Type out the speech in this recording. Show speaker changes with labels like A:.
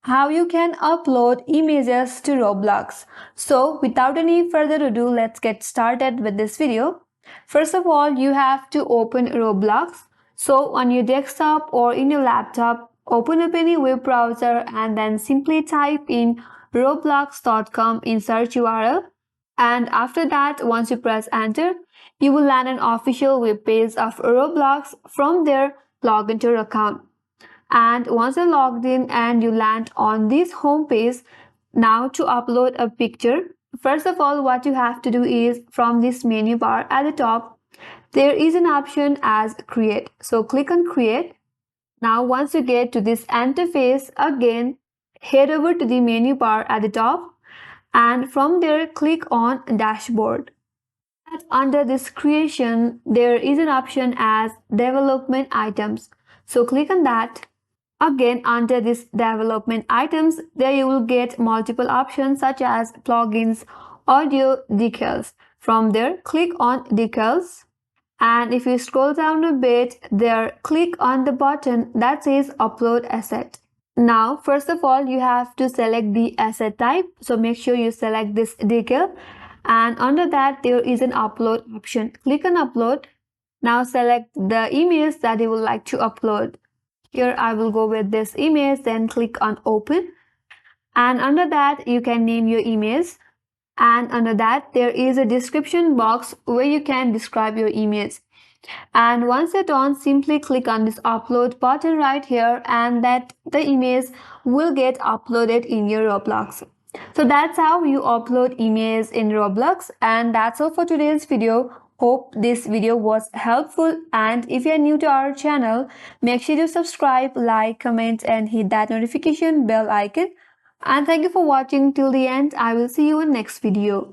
A: how you can upload images to Roblox. So without any further ado, let's get started with this video. First of all, you have to open Roblox. So on your desktop or in your laptop, open up any web browser and then simply type in roblox.com in search URL. And after that, once you press enter, you will land an official web page of Roblox. From there, log into your account. And once you're logged in and you land on this home page, now to upload a picture, first of all, what you have to do is from this menu bar at the top, there is an option as create. So click on create. Now once you get to this interface, again head over to the menu bar at the top, and from there click on dashboard. And under this creation, there is an option as development items. So click on that. Again, under this development items, there you will get multiple options such as plugins, audio, decals. From there, click on decals. And if you scroll down a bit, there click on the button that says upload asset. Now, first of all, you have to select the asset type. So make sure you select this decal. And under that, there is an upload option. Click on upload. Now select the image that you would like to upload. Here I will go with this image, then click on open. And under that, you can name your image. And under that, there is a description box where you can describe your image. And once you're done, simply click on this upload button right here, and that the image will get uploaded in your Roblox. So that's how you upload images in Roblox, and that's all for today's video. Hope this video was helpful, and if you're new to our channel, make sure to subscribe, like, comment and hit that notification bell icon. And thank you for watching till the end. I will see you in next video.